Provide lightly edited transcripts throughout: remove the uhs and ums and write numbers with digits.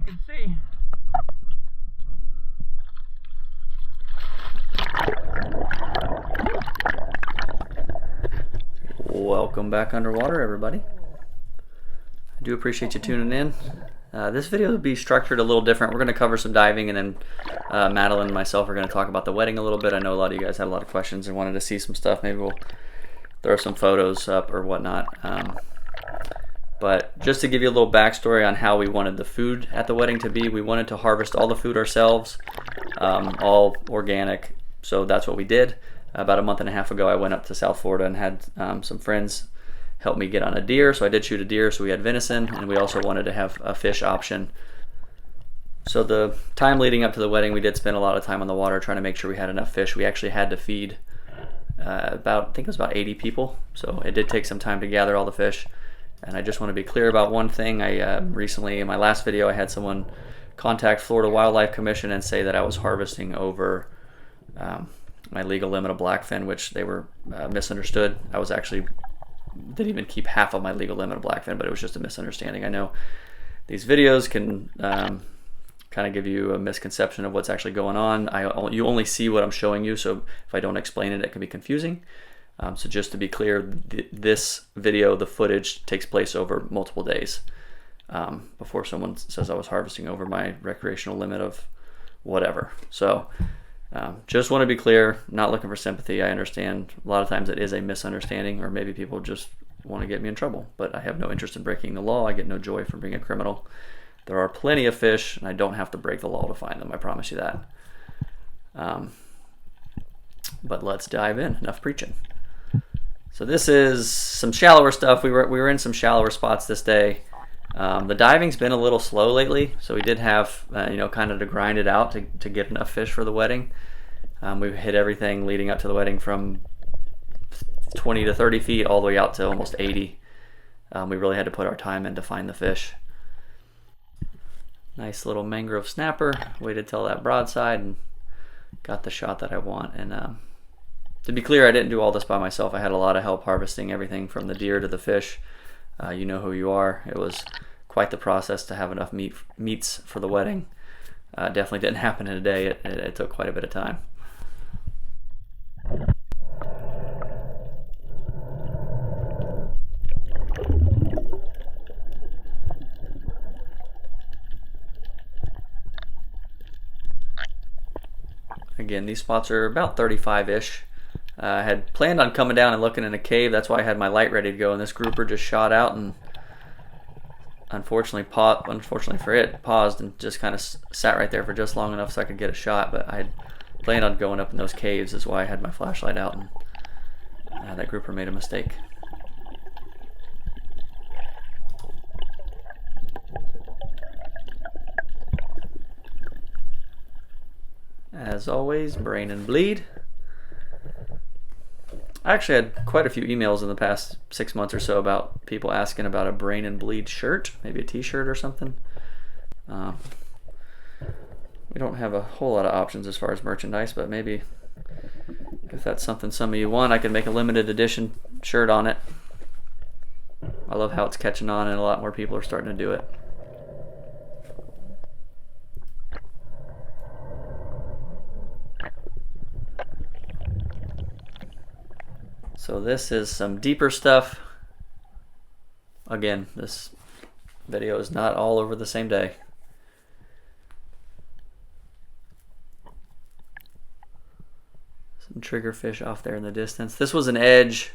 can see. Welcome back underwater, everybody. I do appreciate you tuning in. This video will be structured a little different. We're going to cover some diving, and then Madeline and myself are going to talk about the wedding a little bit. I know a lot of you guys had a lot of questions and wanted to see some stuff. Maybe we'll throw some photos up or whatnot. But just to give you a little backstory on how we wanted the food at the wedding to be, we wanted to harvest all the food ourselves, all organic. So that's what we did. About a month and a half ago, I went up to South Florida and had some friends help me get on a deer. So I did shoot a deer, so we had venison, and we also wanted to have a fish option. So the time leading up to the wedding, we did spend a lot of time on the water trying to make sure we had enough fish. We actually had to feed I think it was about 80 people. So it did take some time to gather all the fish. And I just want to be clear about one thing. I recently, in my last video, I had someone contact Florida Wildlife Commission and say that I was harvesting over my legal limit of blackfin, which they were misunderstood. I was actually didn't even keep half of my legal limit of blackfin, but it was just a misunderstanding. I know these videos can kind of give you a misconception of what's actually going on. You only see what I'm showing you, so if I don't explain it, it can be confusing. So just to be clear, this video, the footage takes place over multiple days before someone says I was harvesting over my recreational limit of whatever. So just want to be clear, not looking for sympathy. I understand a lot of times it is a misunderstanding, or maybe people just want to get me in trouble, but I have no interest in breaking the law. I get no joy from being a criminal. There are plenty of fish, and I don't have to break the law to find them. I promise you that. But let's dive in. Enough preaching. So this is some shallower stuff. We were in some shallower spots this day. The diving's been a little slow lately, so we did have kind of to grind it out to get enough fish for the wedding. We've hit everything leading up to the wedding from 20 to 30 feet all the way out to almost 80. We really had to put our time in to find the fish. Nice little mangrove snapper. Waited till that broadside and got the shot that I want. And to be clear, I didn't do all this by myself. I had a lot of help harvesting everything from the deer to the fish. You know who you are. It was quite the process to have enough meats for the wedding. Definitely didn't happen in a day. It took quite a bit of time. Again, these spots are about 35-ish. I had planned on coming down and looking in a cave. That's why I had my light ready to go, and this grouper just shot out and unfortunately for it, paused and just kind of sat right there for just long enough so I could get a shot. But I had planned on going up in those caves, is why I had my flashlight out, and that grouper made a mistake. As always, brain and bleed. I actually had quite a few emails in the past 6 months or so about people asking about a brain and bleed shirt, maybe a t-shirt or something. We don't have a whole lot of options as far as merchandise, but maybe if that's something some of you want, I can make a limited edition shirt on it. I love how it's catching on and a lot more people are starting to do it. So this is some deeper stuff. Again, this video is not all over the same day. Some triggerfish off there in the distance. This was an edge.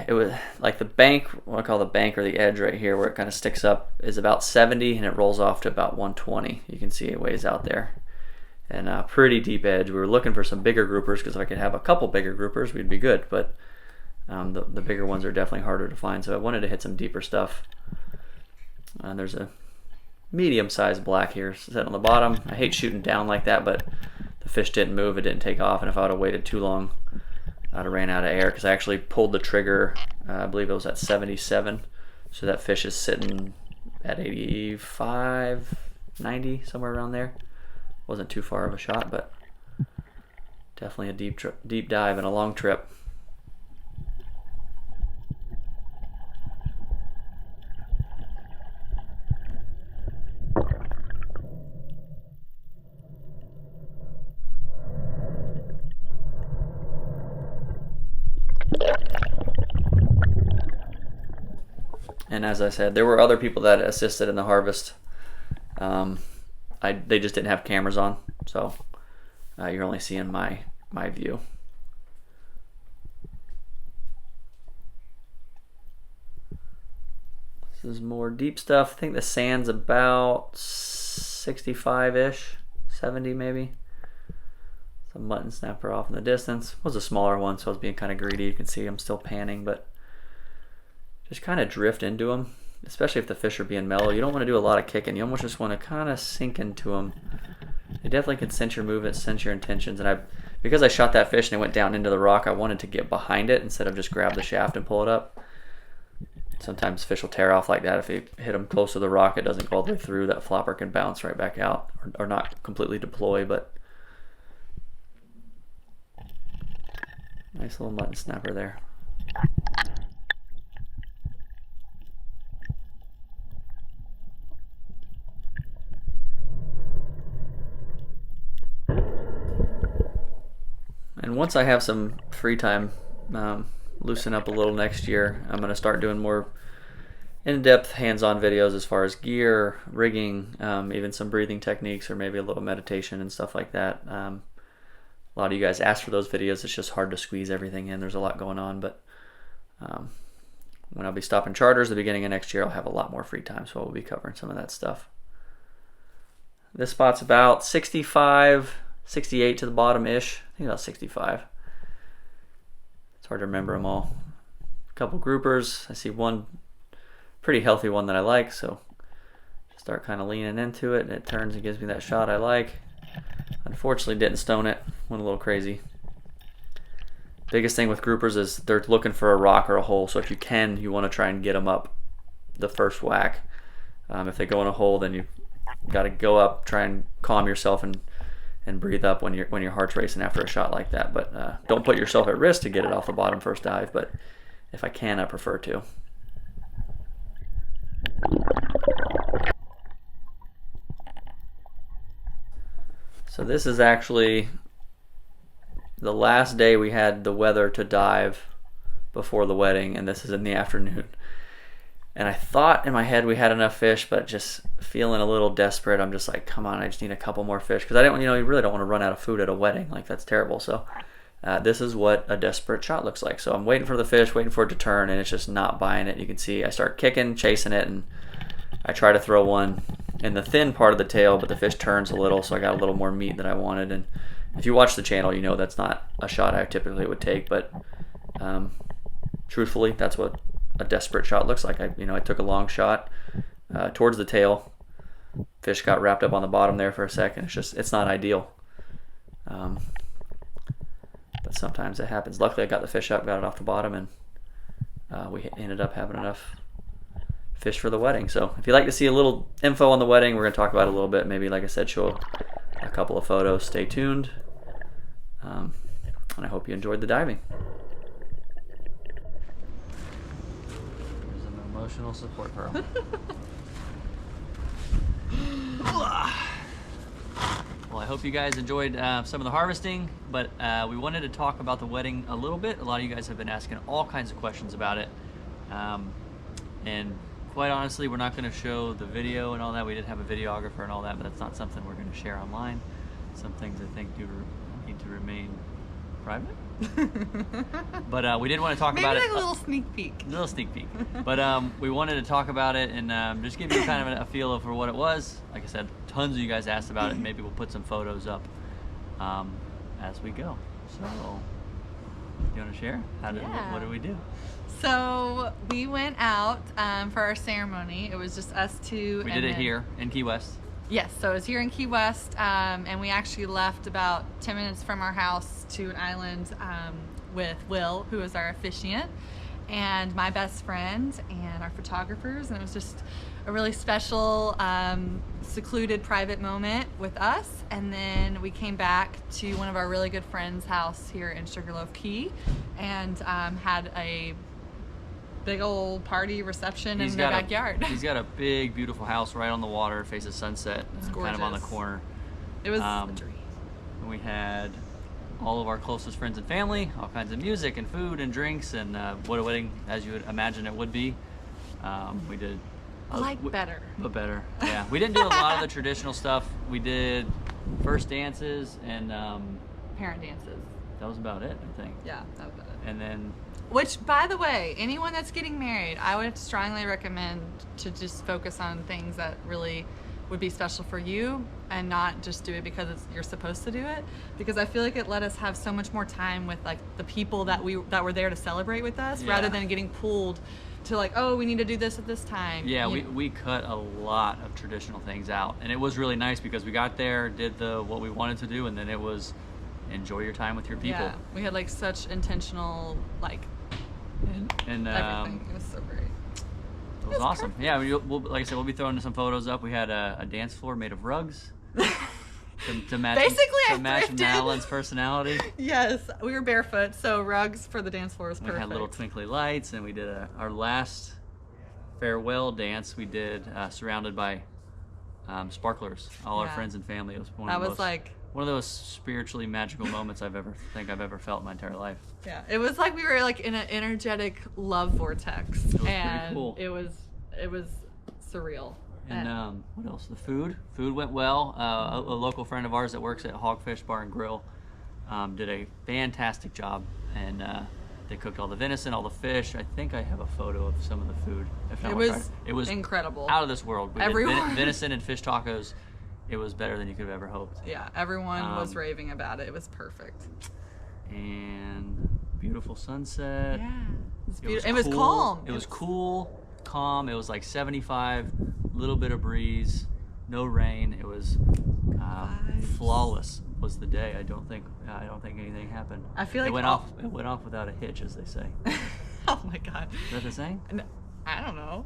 It was like the bank, what I call the bank or the edge right here where it kind of sticks up is about 70 and it rolls off to about 120. You can see it ways out there. And a pretty deep edge. We were looking for some bigger groupers because if I could have a couple bigger groupers, we'd be good. But the bigger ones are definitely harder to find. So I wanted to hit some deeper stuff. And there's a medium-sized black here set on the bottom. I hate shooting down like that, but the fish didn't move. It didn't take off. And if I would have waited too long, I'd have ran out of air because I actually pulled the trigger. I believe it was at 77. So that fish is sitting at 85, 90, somewhere around there. Wasn't too far of a shot, but definitely a deep dive and a long trip. And as I said, there were other people that assisted in the harvest. They just didn't have cameras on, so you're only seeing my view. This is more deep stuff. I think the sand's about 65-ish, 70 maybe. Some mutton snapper off in the distance. It was a smaller one, so I was being kind of greedy. You can see I'm still panning, but just kind of drift into them, especially if the fish are being mellow. You don't want to do a lot of kicking. You almost just want to kind of sink into them. They definitely can sense your movement, sense your intentions. And because I shot that fish and it went down into the rock, I wanted to get behind it instead of just grab the shaft and pull it up. Sometimes fish will tear off like that. If you hit them close to the rock, it doesn't go all the way through. That flopper can bounce right back out, or not completely deploy, but nice little mutton snapper there. And once I have some free time, loosen up a little next year, I'm going to start doing more in-depth hands-on videos as far as gear, rigging, even some breathing techniques, or maybe a little meditation and stuff like that. A lot of you guys asked for those videos. It's just hard to squeeze everything in. There's a lot going on, but when I'll be stopping charters at the beginning of next year, I'll have a lot more free time, so we'll be covering some of that stuff. This spot's about 65, 68 to the bottom-ish. I think about 65. It's hard to remember them all. A couple groupers. I see one pretty healthy one that I like, so start kind of leaning into it, and it turns and gives me that shot I like. Unfortunately, didn't stone it. Went a little crazy. Biggest thing with groupers is they're looking for a rock or a hole, so if you can, you want to try and get them up the first whack. If they go in a hole, then you got to go up, try and calm yourself and breathe up when your heart's racing after a shot like that. But don't put yourself at risk to get it off the bottom first dive, but if I can, I prefer to. So this is actually the last day we had the weather to dive before the wedding, and this is in the afternoon. And I thought in my head we had enough fish, but just feeling a little desperate, I'm just like, come on, I just need a couple more fish, because I don't, you really don't want to run out of food at a wedding. Like, that's terrible. So this is what a desperate shot looks like. So I'm waiting for the fish, waiting for it to turn, and it's just not buying it. You can see I start kicking, chasing it, and I try to throw one in the thin part of the tail, but the fish turns a little, so I got a little more meat than I wanted. And if you watch the channel, you know that's not a shot I typically would take, but truthfully, that's what a desperate shot looks like. I took a long shot towards the tail. Fish got wrapped up on the bottom there for a second. It's not ideal. But sometimes it happens. Luckily, I got the fish up, got it off the bottom, and we ended up having enough fish for the wedding. So if you'd like to see a little info on the wedding, we're going to talk about it a little bit. Maybe, like I said, show a couple of photos. Stay tuned. And I hope you enjoyed the diving. There's an emotional support pearl. Well, I hope you guys enjoyed some of the harvesting, but we wanted to talk about the wedding a little bit. A lot of you guys have been asking all kinds of questions about it. And quite honestly, we're not going to show the video and all that. We did have a videographer and all that, but that's not something we're going to share online. Some things I think do need to remain private. But we did want to talk about it. Maybe like a little sneak peek. A little sneak peek. But we wanted to talk about it and just give you kind of a feel for what it was. Like I said, tons of you guys asked about it, and maybe we'll put some photos up as we go. So, you want to share? What did we do? So we went out for our ceremony. It was just us two. We did it here in Key West. Yes, so it was here in Key West, and we actually left about 10 minutes from our house to an island with Will, who was our officiant, and my best friend, and our photographers, and it was just a really special, secluded, private moment with us. And then we came back to one of our really good friends' house here in Sugarloaf Key, and had a big old party reception in their backyard. He's got a big, beautiful house right on the water, faces sunset, It's kind of on the corner. It was a dream. And we had all of our closest friends and family, all kinds of music and food and drinks, and what a wedding, as you would imagine it would be. We did better. but better. Yeah, we didn't do a lot of the traditional stuff. We did first dances and Parent dances. that was about it, I think. Yeah, that was about it. And then Which, by the way, anyone that's getting married, I would strongly recommend to just focus on things that really would be special for you and not just do it because you're supposed to do it. Because I feel like it let us have so much more time with like the people that were there to celebrate with us, rather than getting pulled to like, oh, we need to do this at this time. Yeah, we cut a lot of traditional things out, and it was really nice because we got there, did what we wanted to do, and then it was enjoy your time with your people. Yeah, we had like such intentional like and everything. It was so great. It was awesome. Perfect. Yeah, like I said, we'll be throwing some photos up. We had a dance floor made of rugs to match Madeline's personality. Yes, we were barefoot, so rugs for the dance floor was perfect. We had little twinkly lights, and we did our last farewell dance. We did surrounded by sparklers, all our friends and family. It was one of those spiritually magical moments I've ever felt in my entire life. Yeah, it was like we were like in an energetic love vortex, it was pretty cool. It was surreal. And what else? The food went well. A local friend of ours that works at Hogfish Bar and Grill did a fantastic job, and they cooked all the venison, all the fish. I think I have a photo of some of the food. It was incredible, out of this world. We did venison and fish tacos. It was better than you could have ever hoped. Yeah, everyone was raving about it. It was perfect. And beautiful sunset. Yeah, it was calm. It was cool, calm. It was like 75, little bit of breeze, no rain. It was flawless. Was the day. I don't think anything happened. I feel like it went off without a hitch, as they say. Oh my God. Is that the saying? No. I don't know.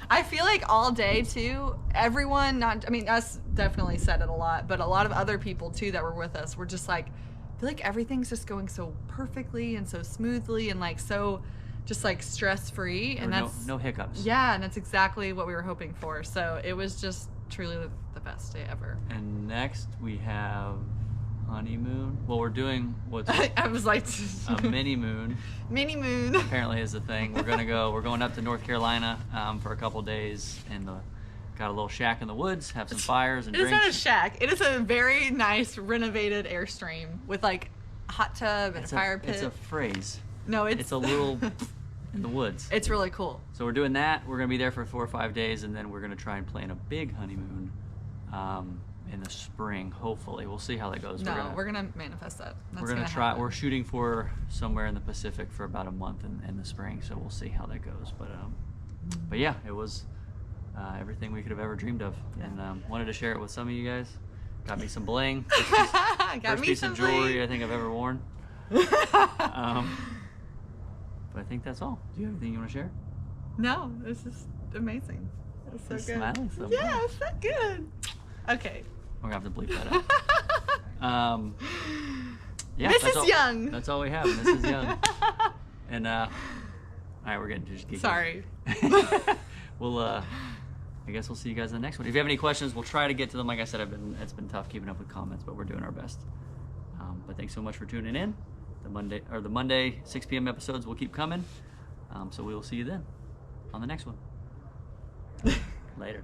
I feel like all day too, everyone, us definitely said it a lot, but a lot of other people too that were with us were just like, I feel like everything's just going so perfectly and so smoothly and like so just like stress free. And that's no hiccups. Yeah, and that's exactly what we were hoping for. So it was just truly the best day ever. And next we have honeymoon. Well, we're doing what's I was like a mini moon. Mini moon apparently is the thing. We're going up to North Carolina for a couple days, and got a little shack in the woods, have some fires and drinks. It's not a shack. It is a very nice renovated Airstream with like a hot tub and a fire pit. It's a phrase. No, it's a little in the woods. It's really cool. So we're doing that. We're gonna be there for 4 or 5 days, and then we're gonna try and plan a big honeymoon in the spring. Hopefully, we'll see how that goes. We're gonna manifest that. We're gonna try. Happen. We're shooting for somewhere in the Pacific for about a month in the spring, so we'll see how that goes. But yeah, it was everything we could have ever dreamed of, and wanted to share it with some of you guys. Got me some bling. First piece of jewelry I think I've ever worn. But I think that's all. Do you have anything you want to share? No, this is amazing. It's so good. Smiling so much. Yeah, it's so good. Okay. We're gonna have to bleep that out. Yeah, Mrs. Young. That's all we have. Mrs. Young. And all right, we're getting just geeky. Sorry. We'll I guess we'll see you guys in the next one. If you have any questions, we'll try to get to them. Like I said, it's been tough keeping up with comments, but we're doing our best. But thanks so much for tuning in. The Monday 6 p.m. episodes will keep coming. So we will see you then on the next one. Later.